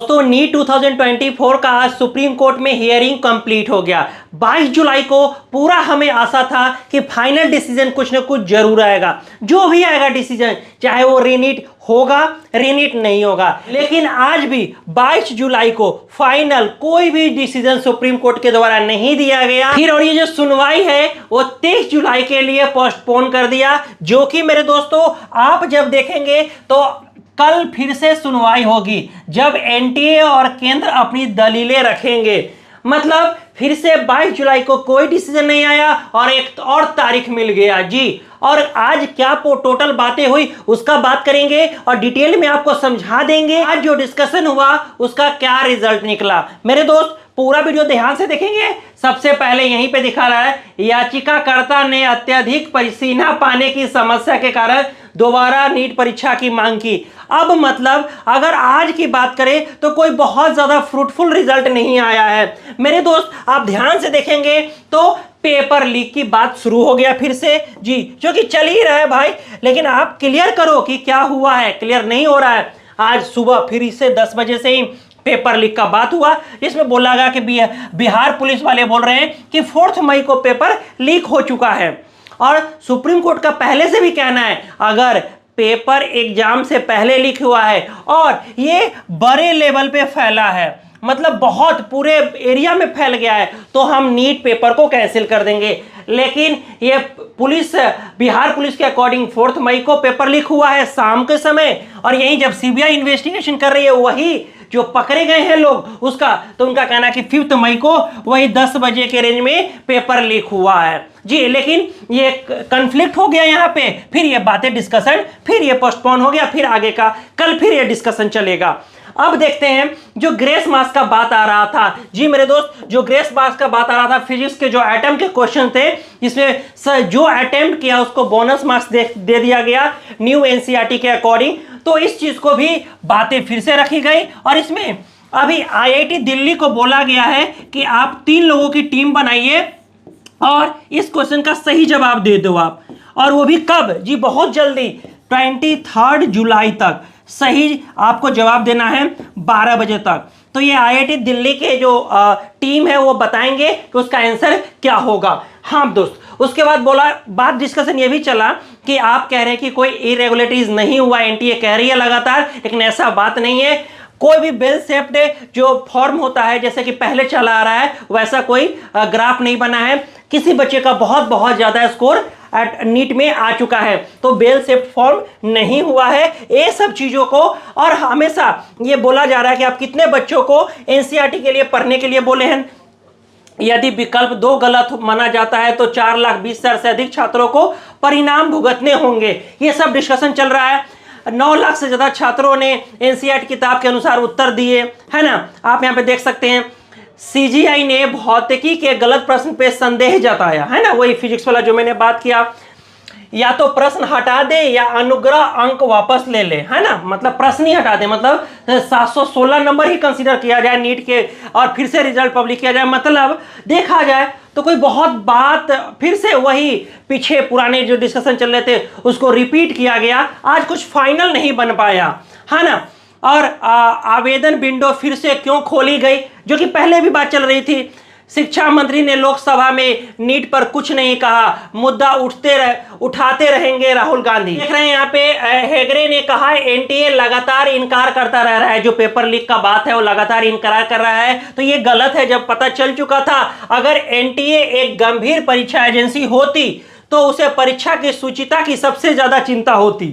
दोस्तों नीट 2024 का आज सुप्रीम कोर्ट में हियरिंग कंप्लीट हो गया। 22 जुलाई को पूरा हमें आशा था कि फाइनल डिसीजन कुछ ना कुछ जरूर आएगा। जो भी आएगा डिसीजन, चाहे वो रीनीट होगा रीनीट नहीं होगा, लेकिन आज भी 22 जुलाई को फाइनल कोई भी डिसीजन सुप्रीम कोर्ट के द्वारा नहीं दिया गया। फिर और ये जो सुनवाई है वो 23 जुलाई के लिए पोस्टपोन कर दिया, जो कि मेरे दोस्तों आप जब देखेंगे तो कल फिर से सुनवाई होगी, जब एनटीए और केंद्र अपनी दलीलें रखेंगे। मतलब फिर से 22 जुलाई को कोई डिसीजन नहीं आया और एक और तारीख मिल गया जी। और आज क्या टोटल बातें हुई उसका बात करेंगे और डिटेल में आपको समझा देंगे आज जो डिस्कशन हुआ उसका क्या रिजल्ट निकला। मेरे दोस्त पूरा वीडियो ध्यान से देखेंगे। सबसे पहले यहीं पे दिखा रहा है, याचिकाकर्ता ने अत्यधिक पसीना पाने की समस्या के कारण दोबारा नीट परीक्षा की मांग की। अब मतलब अगर आज की बात करें तो कोई बहुत ज्यादा फ्रूटफुल रिजल्ट नहीं आया है। मेरे दोस्त आप ध्यान से देखेंगे तो पेपर लीक की बात शुरू हो गया फिर से जी, जो कि चल ही रहा है भाई, लेकिन आप क्लियर करो कि क्या हुआ है। क्लियर नहीं हो रहा है। आज सुबह फिर से 10 बजे से ही पेपर लीक का बात हुआ, जिसमें बोला गया कि बिहार पुलिस वाले बोल रहे हैं कि 4 मई को पेपर लीक हो चुका है। और सुप्रीम कोर्ट का पहले से भी कहना है, अगर पेपर एग्जाम से पहले लीक हुआ है और ये बड़े लेवल पे फैला है, मतलब बहुत पूरे एरिया में फैल गया है, तो हम नीट पेपर को कैंसिल कर देंगे। लेकिन ये बिहार पुलिस के अकॉर्डिंग 4 मई को पेपर लीक हुआ है शाम के समय, और यहीं जब सीबीआई इन्वेस्टिगेशन कर रही है वही जो पकड़े गए हैं लोग उसका, तो उनका कहना है कि 5 मई को वही 10 बजे के रेंज में पेपर लीक हुआ है जी। लेकिन ये कन्फ्लिक्ट हो गया यहाँ पे, फिर ये बातें डिस्कशन, फिर ये पोस्टपोन हो गया, फिर आगे का कल फिर ये डिस्कशन चलेगा। अब देखते हैं जो ग्रेस मार्क्स का बात आ रहा था जी मेरे दोस्त, जो ग्रेस मार्क्स का बात आ रहा था, फिजिक्स के जो अटेम्प्ट के क्वेश्चन थे जिसमें जो अटेम्प्ट किया उसको बोनस मार्क्स दे दिया गया न्यू एनसीईआरटी के अकॉर्डिंग। तो इस चीज को भी बातें फिर से रखी गई, और इसमें अभी आईआईटी दिल्ली को बोला गया है कि आप 3 लोगों की टीम बनाइए और इस क्वेश्चन का सही जवाब दे दो आप, और वो भी कब जी, बहुत जल्दी 23 जुलाई तक सही आपको जवाब देना है 12 बजे तक। तो ये आईआईटी दिल्ली के जो टीम है वो बताएंगे कि उसका आंसर क्या होगा। हाँ दोस्त, उसके बाद बात डिस्कशन ये भी चला कि आप कह रहे हैं कि कोई इरेगुलरिटीज नहीं हुआ, एनटीए कह रही है लगातार, लेकिन ऐसा बात नहीं है। कोई भी बेल शेप्ड जो फॉर्म होता है जैसे कि पहले चला आ रहा है वैसा कोई ग्राफ नहीं बना है। किसी बच्चे का बहुत ज्यादा स्कोर नीट में आ चुका है, तो बेल शेप्ड फॉर्म नहीं हुआ है। ये सब चीजों को, और हमेशा ये बोला जा रहा है कि आप कितने बच्चों को एनसीईआरटी के लिए पढ़ने के लिए बोले हैं। यदि विकल्प 2 गलत माना जाता है तो 4,20,000 से अधिक छात्रों को परिणाम भुगतने होंगे। ये सब डिस्कशन चल रहा है। 9 लाख से ज्यादा छात्रों ने एनसीईआरटी किताब के अनुसार उत्तर दिए, है ना, आप यहाँ पे देख सकते हैं। सीजीआई ने भौतिकी के गलत प्रश्न पे संदेह जताया, है ना, वही फिजिक्स वाला जो मैंने बात किया। या तो प्रश्न हटा दे या अनुग्रह अंक वापस ले ले, है ना, मतलब प्रश्न ही हटा दे, मतलब 716 नंबर ही कंसीडर किया जाए नीट के, और फिर से रिजल्ट पब्लिक किया जाए। मतलब देखा जाए तो कोई बहुत बात फिर से वही पीछे पुराने जो डिस्कशन चल रहे थे उसको रिपीट किया गया। आज कुछ फाइनल नहीं बन पाया, है ना। और आवेदन विंडो फिर से क्यों खोली गई, जो कि पहले भी बात चल रही थी। शिक्षा मंत्री ने लोकसभा में नीट पर कुछ नहीं कहा, मुद्दा उठाते रहेंगे राहुल गांधी। देख रहे हैं यहाँ पे हेगड़े ने कहा एनटीए लगातार इनकार करता रह रहा है, जो पेपर लीक का बात है वो लगातार इनकार कर रहा है, तो ये गलत है। जब पता चल चुका था, अगर एनटीए एक गंभीर परीक्षा एजेंसी होती तो उसे परीक्षा की शुचिता की सबसे ज्यादा चिंता होती,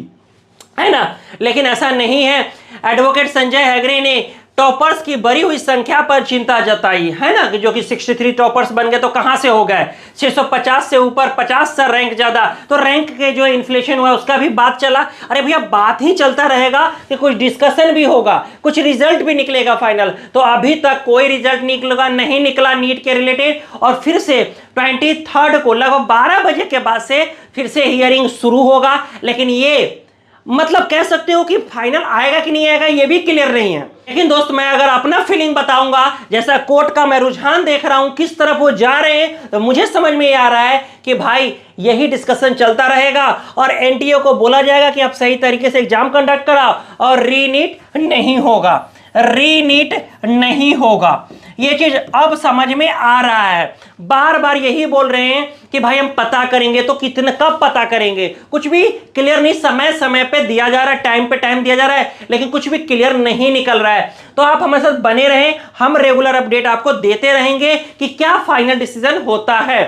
है ना, लेकिन ऐसा नहीं है। एडवोकेट संजय हेगड़े ने टॉपर्स की बढ़ी हुई संख्या पर चिंता जताई, है ना, जो कि 63 टॉपर्स बन गए, तो कहां से हो गए 650 से ऊपर, 50 से रैंक ज्यादा, तो रैंक के जो इन्फ्लेशन हुआ उसका भी बात चला। अरे भैया बात ही चलता रहेगा कि कुछ डिस्कशन भी होगा, कुछ रिजल्ट भी निकलेगा फाइनल। तो अभी तक कोई रिजल्ट नहीं निकला नीट के रिलेटेड, और फिर से 23 को लगभग 12 बजे के बाद से फिर से हियरिंग शुरू होगा। लेकिन ये मतलब कह सकते हो कि फाइनल आएगा कि नहीं आएगा ये भी क्लियर नहीं है। लेकिन दोस्त मैं अगर अपना फीलिंग बताऊंगा, जैसा कोर्ट का मैं रुझान देख रहा हूं किस तरफ वो जा रहे हैं, तो मुझे समझ में आ रहा है कि भाई यही डिस्कशन चलता रहेगा और एनटीए को बोला जाएगा कि आप सही तरीके से एग्जाम कंडक्ट कराओ और रीनीट नहीं होगा। रीनीट नहीं होगा। ये चीज अब समझ में आ रहा है। बार बार यही बोल रहे हैं कि भाई हम पता करेंगे, तो कितने कब पता करेंगे, कुछ भी क्लियर नहीं। समय समय पे दिया जा रहा है, टाइम पे टाइम दिया जा रहा है, लेकिन कुछ भी क्लियर नहीं निकल रहा है। तो आप हमारे साथ बने रहें, हम रेगुलर अपडेट आपको देते रहेंगे कि क्या फाइनल डिसीजन होता है।